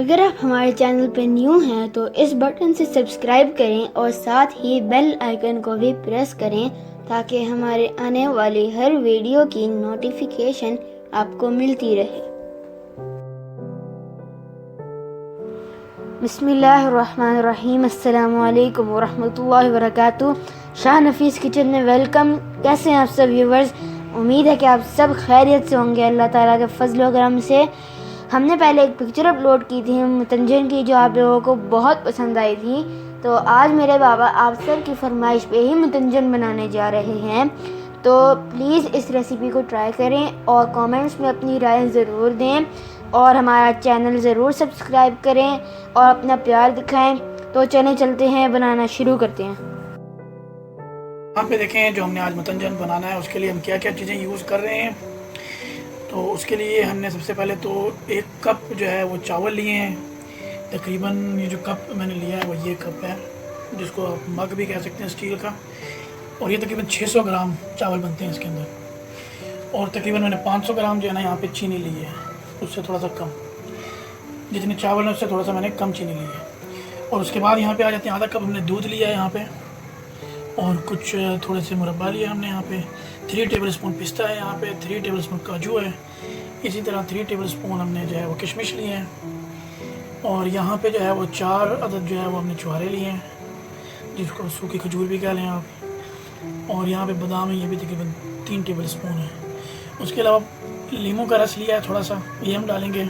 अगर आप हमारे चैनल पर न्यू हैं तो इस बटन से सब्सक्राइब करें और साथ ही बेल आइकन को भी प्रेस करें ताकि हमारे आने वाली हर वीडियो की नोटिफिकेशन आपको मिलती रहे। बिस्मिल्लाहिर्रहमानिर्रहीम। अस्सलामु अलैकुम वरहमतुल्लाहि वबरकातुहू। शाह नफीस किचन में वेलकम। कैसे हैं आप सब व्यूवर्स? उम्मीद है कि आप सब खैरियत से होंगे अल्लाह ताला के फजल व करम से। हमने पहले एक पिक्चर अपलोड की थी मुतंजन की, जो आप लोगों को बहुत पसंद आई थी। तो आज मेरे बाबा आप सब की फरमाइश पे ही मुतंजन बनाने जा रहे हैं। तो प्लीज़ इस रेसिपी को ट्राई करें और कमेंट्स में अपनी राय ज़रूर दें और हमारा चैनल ज़रूर सब्सक्राइब करें और अपना प्यार दिखाएं। तो चलते हैं, बनाना शुरू करते हैं। यहाँ पे देखें जो हमने आज मुतंजन बनाना है उसके लिए हम क्या क्या चीज़ें यूज़ कर रहे हैं। तो उसके लिए हमने सबसे पहले तो 1 कप जो है वो चावल लिए हैं। तकरीबन ये जो कप मैंने लिया है वो ये कप है, जिसको आप मग भी कह सकते हैं स्टील का। और ये तकरीबन 600 ग्राम चावल बनते हैं इसके अंदर। और तकरीबन मैंने 500 ग्राम जो है ना यहाँ पे चीनी ली है, उससे थोड़ा सा कम। जितने चावल है उससे थोड़ा सा मैंने कम चीनी ली है। और उसके बाद यहाँ पे आ जाते हैं, आधा कप हमने दूध लिया है यहाँ पे, और कुछ थोड़े से मुरब्बा लिया हमने यहाँ पे। 3 टेबलस्पून पिस्ता है यहाँ पे, 3 टेबलस्पून काजू है, इसी तरह 3 टेबलस्पून हमने जो है वो किशमिश लिए हैं। और यहाँ पे जो है वो 4 अदद जो है वो हमने छुहारे लिए हैं, जिसको सूखी खजूर भी कह लें आप। और यहाँ पे बादाम है, ये भी तकरीबन 3 टेबलस्पून है। उसके अलावा लीमू का रस लिया है थोड़ा सा, ये हम डालेंगे।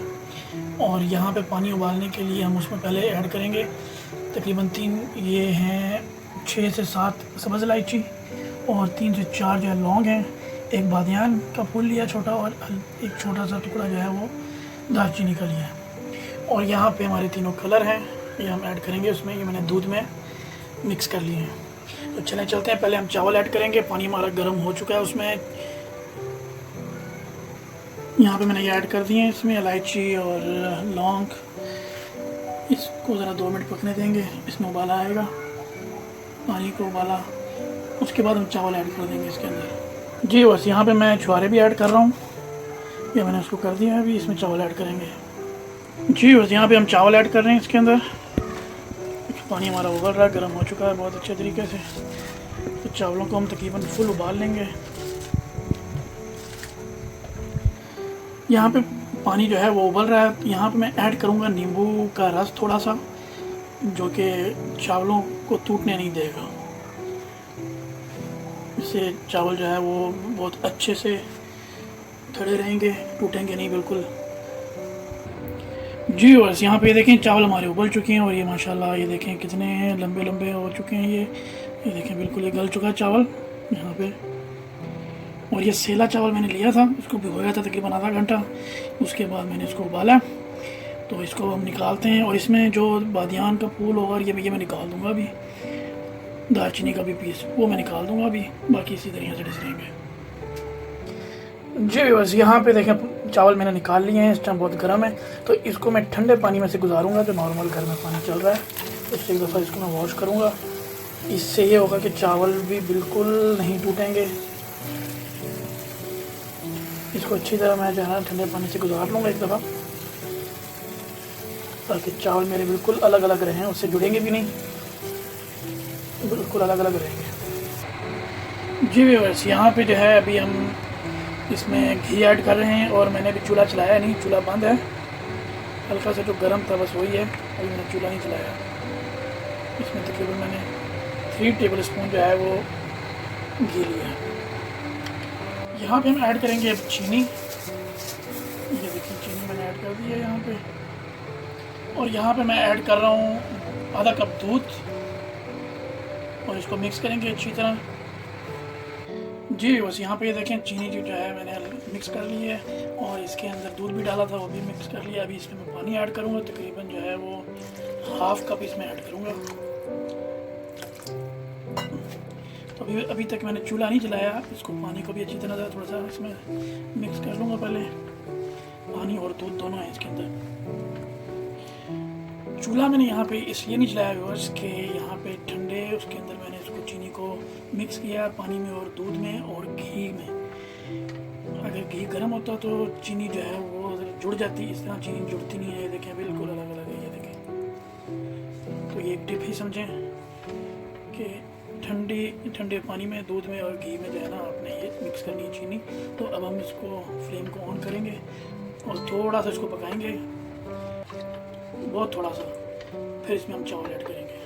और यहाँ पे पानी उबालने के लिए हम उसमें पहले ऐड करेंगे तकरीबन 3, ये हैं 6 से 7 सब्ज़ इलायची, और 3 से 4 जो है लौंग हैं। 1 बादियान का फूल लिया छोटा, और एक छोटा सा टुकड़ा जो है वो दालचीनी का लिया है। और यहाँ पे हमारे तीनों कलर हैं, ये हम ऐड करेंगे उसमें। ये मैंने दूध में मिक्स कर लिए हैं। तो चलते हैं, पहले हम चावल ऐड करेंगे। पानी हमारा गर्म हो चुका है, उसमें यहाँ पे मैंने ये ऐड कर दिए हैं इसमें इलायची और लौंग। इसको ज़रा 2 मिनट पकने देंगे, इसमें उबाला आएगा, पानी को उबाला। उसके बाद हम चावल ऐड कर देंगे इसके अंदर। जी बस यहाँ पे मैं छुहारे भी ऐड कर रहा हूँ, ये मैंने उसको कर दिया है। अभी इसमें चावल ऐड करेंगे। जी बस यहाँ पे हम चावल ऐड कर रहे हैं इसके अंदर। पानी हमारा उबल रहा है, गर्म हो चुका है बहुत अच्छे तरीके से। तो चावलों को हम तकरीबन फुल उबाल लेंगे। यहाँ पे पानी जो है वो उबल रहा है। यहाँ पे मैं ऐड करूँगा नींबू का रस थोड़ा सा, जो कि चावलों को टूटने नहीं देगा। इससे चावल जो है वो बहुत अच्छे से खड़े रहेंगे, टूटेंगे नहीं बिल्कुल। जी बस यहाँ पे देखें चावल हमारे उबल चुके हैं, और ये माशाल्लाह ये देखें कितने लंबे लंबे हो चुके हैं। ये देखें बिल्कुल ये गल चुका है चावल यहाँ पे। और ये सेला चावल मैंने लिया था, इसको भिगोया था तकरीबन आधा घंटा। उसके बाद मैंने इसको उबाला। तो इसको हम निकालते हैं, और इसमें जो बादियान का फूल होगा ये मैं निकाल दूँगा अभी। दालचीनी का भी पीस वो मैं निकाल दूँगा अभी, बाकी इसी तरीके से डिस रहेंगे। जी बस यहाँ पे देखें चावल मैंने निकाल लिए हैं। इस टाइम बहुत गर्म है, तो इसको मैं ठंडे पानी में से गुजारूंगा। जो नॉर्मल घर में पानी चल रहा है उससे एक दफ़ा इसको मैं वॉश करूँगा। इससे ये होगा कि चावल भी बिल्कुल नहीं टूटेंगे। इसको अच्छी तरह मैं जो है ठंडे पानी से गुजार लूँगा एक दफ़ा, ताकि चावल मेरे बिल्कुल अलग अलग रहें, उससे जुड़ेंगे भी नहीं, बिल्कुल अलग अलग रहेंगे। जी व्यूअर्स यहाँ पे जो है अभी हम इसमें घी ऐड कर रहे हैं। और मैंने अभी चूल्हा चलाया नहीं, चूल्हा बंद है। हल्का सा जो गर्म था बस वही है, अभी मैंने चूल्हा नहीं चलाया। इसमें तकरीबन मैंने 3 टेबलस्पून जो है वो घी लिया है। यहाँ पे हम ऐड करेंगे अब चीनी। ये देखिए चीनी मैंने ऐड कर दी है यहाँ पे। और यहाँ पे मैं ऐड कर रहा हूँ आधा कप दूध, और इसको मिक्स करेंगे अच्छी तरह। जी बस यहाँ पे ये देखें चीनी जो है मैंने मिक्स कर ली है, और इसके अंदर दूध भी डाला था वो भी मिक्स कर लिया। अभी इसमें मैं पानी ऐड करूँगा, तकरीबन जो है वो 1/2 कप इसमें ऐड करूँगा। तो अभी तक मैंने चूल्हा नहीं जलाया। इसको पानी को भी अच्छी तरह से थोड़ा सा इसमें मिक्स कर लूँगा पहले। पानी और दूध दोनों है इसके अंदर। चूल्हा मैंने यहाँ पे इसलिए नहीं जलाया व्यूअर्स कि यहाँ पे ठंडे उसके अंदर मैंने इसको चीनी को मिक्स किया पानी में और दूध में और घी में। अगर घी गर्म होता तो चीनी जो है वो जुड़ जाती, इस तरह चीनी जुड़ती नहीं है। देखें बिल्कुल अलग अलग ये एक टिप ही समझें कि ठंडे पानी में, दूध में और घी में जो है ना आपने ये मिक्स करनी है चीनी। तो अब हम इसको फ्लेम को ऑन करेंगे और थोड़ा सा इसको पकाएंगे, बहुत थोड़ा सा, फिर इसमें हम चावल ऐड करेंगे।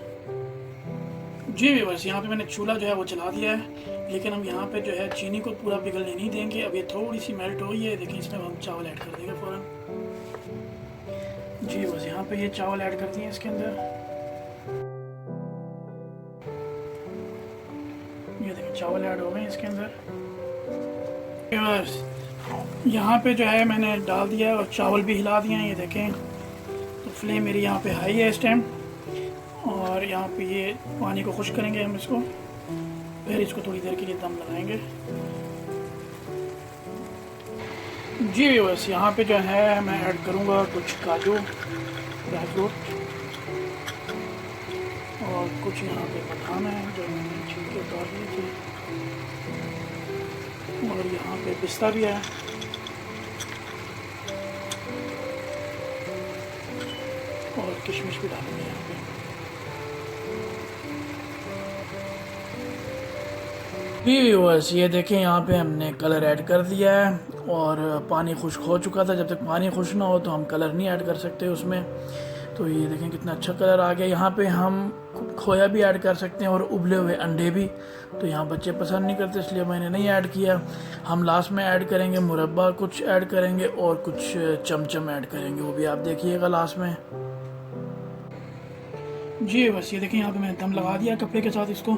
जी व्यूअर्स, यहाँ पे मैंने चूल्हा जो है वो चला दिया है, लेकिन हम यहाँ पे जो है चीनी को पूरा पिघलने नहीं देंगे। अब ये थोड़ी सी मेल्ट हुई है, देखिए इसमें हम चावल ऐड कर देंगे फ़ौरन। जी बस यहाँ पे ये चावल ऐड कर दिए इसके अंदर। ये देखिए चावल ऐड हो गए इसके अंदर। व्यूअर्स यहाँ पे जो है मैंने डाल दिया है और चावल भी हिला दिए हैं, ये देखें। तो फ्लेम मेरी यहाँ पे हाई है इस टाइम, और यहाँ पे ये पानी को खुश करेंगे हम इसको, फिर इसको थोड़ी देर के लिए दम लगाएंगे। जी व्यूअर्स, यहाँ पे जो है मैं ऐड करूँगा कुछ काजू, ड्राई फ्रूट, और कुछ यहाँ पे बादाम है जो मैंने छिलके उतार दिए थे, और यहाँ पे पिस्ता भी है, और किशमिश भी डालेंगे यहाँ पे। जी व्यूअर्स, ये देखें यहाँ पे हमने कलर ऐड कर दिया है, और पानी खुश्क हो चुका था। जब तक पानी खुश्क ना हो तो हम कलर नहीं ऐड कर सकते उसमें। तो ये देखें कितना अच्छा कलर आ गया। यहाँ पे हम खोया भी ऐड कर सकते हैं और उबले हुए अंडे भी, तो यहाँ बच्चे पसंद नहीं करते इसलिए मैंने नहीं ऐड किया। हम लास्ट में ऐड करेंगे मुरब्बा कुछ ऐड करेंगे और कुछ चमचम ऐड करेंगे, वो भी आप देखिएगा लास्ट में। जी बस ये देखिए यहाँ पे मैंने दम लगा दिया कपड़े के साथ इसको।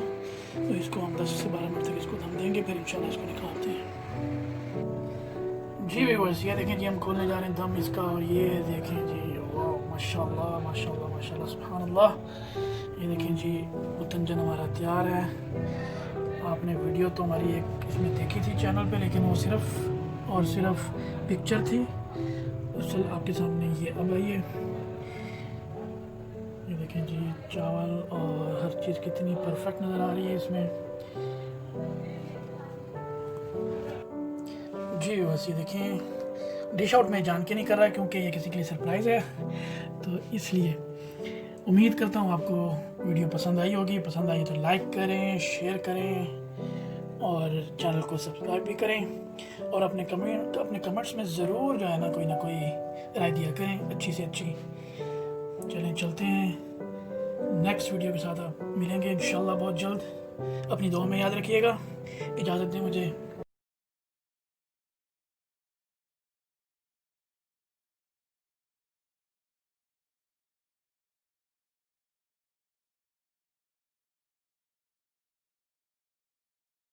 तो इसको हम 10 से 12 मिनट तक इसको दम देंगे, फिर इंशाल्लाह इसको निकालते हैं। जी व्यूअर्स, ये देखें जी हम खोलने जा रहे हैं दम इसका, और ये देखें जी, वाह माशाल्लाह माशाल्लाह माशाल्लाह सुभान अल्लाह। ये देखें जी मुतंजन हमारा तैयार है। आपने वीडियो तो हमारी एक इसमें देखी थी चैनल पे, लेकिन वो सिर्फ और सिर्फ पिक्चर थी। असल आपके सामने ये अब आई है। ये देखें जी चावल और हर चीज़ कितनी परफेक्ट नज़र आ रही है इसमें। जी बस ये देखें, डिश आउट में जान के नहीं कर रहा क्योंकि ये किसी के लिए सरप्राइज़ है, तो इसलिए उम्मीद करता हूँ आपको वीडियो पसंद आई होगी। पसंद आई तो लाइक करें, शेयर करें और चैनल को सब्सक्राइब भी करें, और अपने कमेंट्स में ज़रूर जो है ना कोई राय दिया करें, अच्छी से अच्छी। चलें चलते हैं, नेक्स्ट वीडियो के साथ आप मिलेंगे इंशाल्लाह बहुत जल्द। अपनी दुआ में याद रखिएगा। इजाज़त दें मुझे।